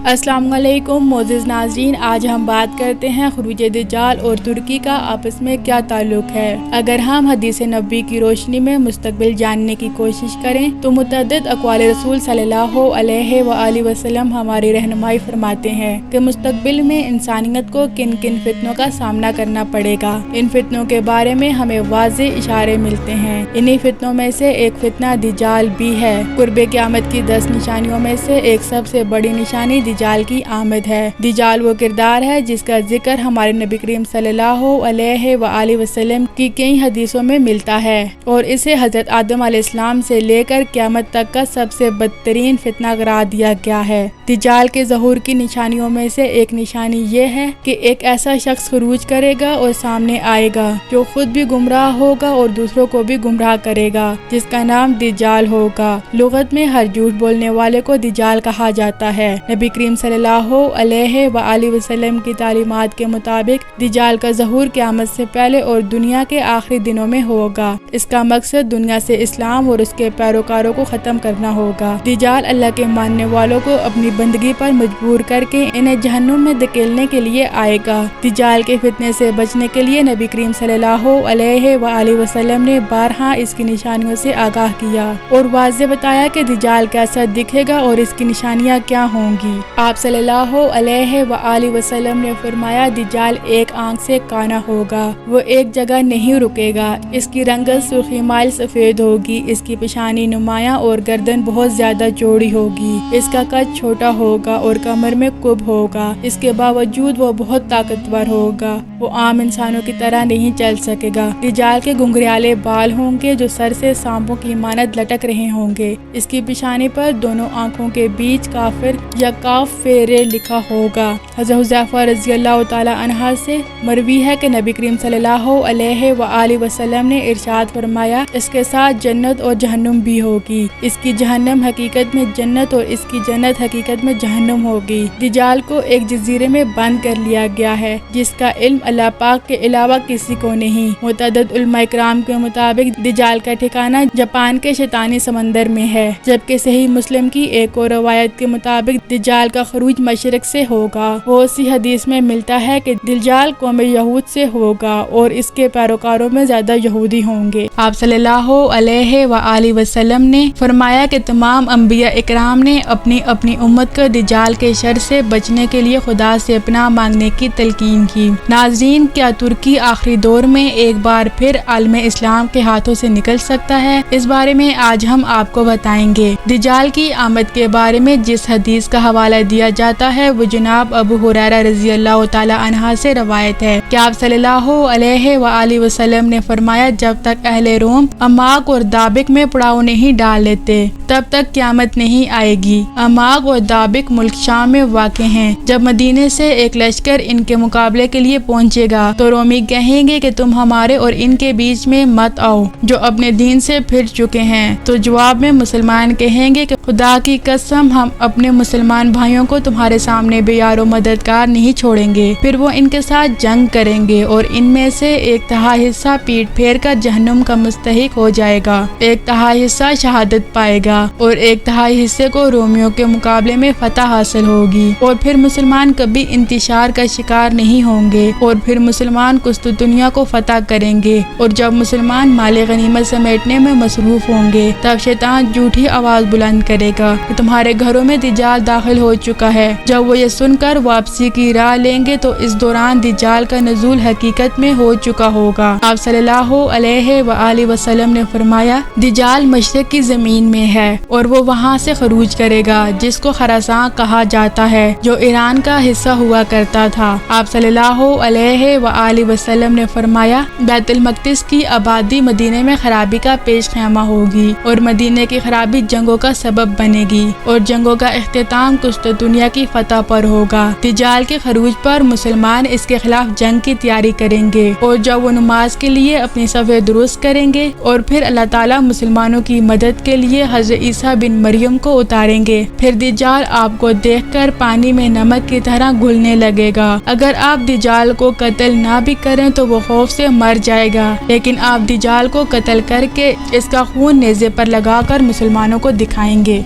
अस्सलाम वालेकुम मोअज़्ज़िज़ नाज़रीन, आज हम बात करते हैं खुरूज दज्जाल और तुर्की का आपस में क्या ताल्लुक है। अगर हम हदीस नबी की रोशनी में मुस्तकबिल जानने की कोशिश करें तो मुतअद्दिद अक़वाल रसूल सल्लल्लाहु अलैहि वसल्लम हमारी रहनुमाई फरमाते हैं कि मुस्तकबिल में इंसानियत को किन किन फितनों का सामना करना पड़ेगा। इन फितनों के बारे में हमें वाज़े इशारे मिलते हैं। इन्हीं फितनों में से एक फितना दज्जाल भी है। कुर्बे क़यामत की 10 निशानियों में से एक सबसे बड़ी निशानी दज्जाल की आमद है। दज्जाल वो किरदार है जिसका जिक्र हमारे नबी करीम सल्लल्लाहु अलैहि वसल्लम की कई हदीसों में मिलता है और इसे हजरत आदम अलैहिस्सलाम से लेकर क़यामत तक का सबसे बदतरीन फितना करार दिया गया है। दज्जाल के ज़हूर की निशानियों में से एक निशानी ये है कि एक ऐसा शख्स खरूज करेगा और सामने आएगा जो खुद भी गुमराह होगा और दूसरों को भी गुमराह करेगा, जिसका नाम दज्जाल होगा। लुगत में हर झूठ बोलने वाले को दज्जाल कहा जाता है। नबी करीम सल्लल्लाहु अलैहि वसल्लम की तालीमात के मुताबिक दज्जाल का ज़हूर क़यामत से पहले और दुनिया के आखिरी दिनों में होगा। इसका मकसद दुनिया से इस्लाम और उसके पैरोकारों को ख़त्म करना होगा। दज्जाल अल्लाह के मानने वालों को अपनी बंदगी पर मजबूर करके इन्हें जहन्नुम में धकेलने के लिए आएगा। दज्जाल के फितने से बचने के लिए नबी करीम सल्लल्लाहु अलैहि वसल्लम ने बारहा इसकी निशानियों से आगाह किया और वाज़े बताया कि दज्जाल कैसा दिखेगा और इसकी निशानियाँ क्या होंगी। आप सल्लल्लाहु अलैहि वसल्लम ने फरमाया, दज्जाल एक आंख से काना होगा, वो एक जगह नहीं रुकेगा। इसकी रंगत सुर्खी माइल सफेद होगी, इसकी पेशानी नुमाया और गर्दन बहुत ज्यादा चौड़ी होगी, इसका कद छोटा होगा और कमर में कुब होगा। इसके बावजूद वो बहुत ताकतवर होगा, वो आम इंसानों की तरह नहीं चल सकेगा। दज्जाल के घुंघराले बाल होंगे जो सर से सांपों की मानद लटक रहे होंगे। इसकी पेशानी पर दोनों आंखों के बीच काफिर या काफ फेरे लिखा होगा। हज़रत हुज़ैफा रज़ियल्लाहु ताला अन्हा से मरवी है कि नबी करीम सल्लल्लाहु अलैहि वसल्लम ने इरशाद फरमाया, इसके साथ जन्नत और जहन्नुम भी होगी। इसकी जहन्नम हकीकत में जन्नत और इसकी जन्नत हकीकत में जहन्नुम होगी। दज्जाल को एक जजीरे में बंद कर लिया गया है जिसका इल्म अल्लाह पाक के अलावा किसी को नहीं। मुतअद्दिद उलमा इकराम के मुताबिक दज्जाल का ठिकाना जापान के शैतानी समंदर में है, जबकि सही मुस्लिम की एक और रवायत के मुताबिक दज्जाल का खरूज मशरिक से होगा। वो उसी हदीस में मिलता है कि दज्जाल कौम यहूद से होगा और इसके पैरोकारों में ज्यादा यहूदी होंगे। आप सल्लल्लाहु अलैहि वसल्लम ने फरमाया कि तमाम अंबिया इकराम ने अपनी अपनी उम्मत को दज्जाल के शर से बचने के लिए खुदा से पनाह मांगने की तलकीन की। नाज़रीन, क्या तुर्की आखिरी दौर में एक बार फिर आलम इस्लाम के हाथों से निकल सकता है? इस बारे में आज हम आपको बताएंगे। दज्जाल की आमद के बारे में जिस हदीस का हवाला दिया जाता है वो जनाब अबू हुरैरा रज़ियल्लाहु ताला अन्हा से रवायत है कि आप सल्लल्लाहु अलैहि वसल्लम ने फरमाया, जब तक अहले रोम अमाक और दाबिक में पड़ाव नहीं डाल लेते तब तक क़यामत नहीं आएगी। अमाक और दाबिक मुल्क शाम में वाक़े हैं। जब मदीने से एक लश्कर इनके मुकाबले के लिए पहुंचेगा तो रोमी कहेंगे कि तुम हमारे और इनके बीच में मत आओ जो अपने दीन से फिर चुके हैं। तो जवाब में मुसलमान कहेंगे कि खुदा की कसम, हम अपने मुसलमान भाइयों को तुम्हारे सामने बेयारो मददगार नहीं छोड़ेंगे। फिर वो इनके साथ जंग करेंगे और इनमें से एक तिहाई हिस्सा पीठ फेर कर जहन्नुम का मुस्तहिक हो जाएगा, एक तिहाई हिस्सा शहादत पाएगा और एक तिहाई हिस्से को रोमियों के मुकाबले में फतह हासिल होगी। और फिर मुसलमान कभी इंतशार का शिकार नहीं होंगे और फिर मुसलमान कुस्तुतुनिया को फतह करेंगे। और जब मुसलमान माले गनीमत समेटने में मसरूफ होंगे तब शैतान झूठी आवाज बुलंद करेगा कि तुम्हारे घरों में दज्जाल दाखिल हो चुका है। जब वो ये सुनकर वापसी की राह लेंगे तो इस दौरान दज्जाल का नज़ूल हकीकत में हो चुका होगा। आप सल्लल्लाहु अलैहि वसल्लम ने फरमाया, दज्जाल मशरिक की जमीन में है और वो वहाँ से खरूज करेगा जिसको खरासान कहा जाता है, जो ईरान का हिस्सा हुआ करता था। आप सल्लल्लाहु अलैहि वसल्लम ने फरमाया, बैतुल मक़दिस की आबादी मदीने में खराबी का पेश खैमा होगी और मदीने की खराबी जंगों का सबब बनेगी और जंगों का इख्तिताम कुस्तुतुनिया की फतह पर होगा। दज्जाल के खरूज पर मुसलमान इसके खिलाफ जंग की तैयारी करेंगे और जब वो नमाज के लिए अपनी सफ़े दुरुस्त करेंगे और फिर अल्लाह ताला मुसलमानों की मदद के लिए हज़रत ईसा बिन मरियम को उतारेंगे। फिर दज्जाल आपको देखकर पानी में नमक की तरह घुलने लगेगा। अगर आप दज्जाल को कत्ल ना भी करें तो वो खौफ से मर जाएगा, लेकिन आप दज्जाल को कत्ल करके इसका खून नेज़े पर लगाकर मुसलमानों को दिखाएंगे।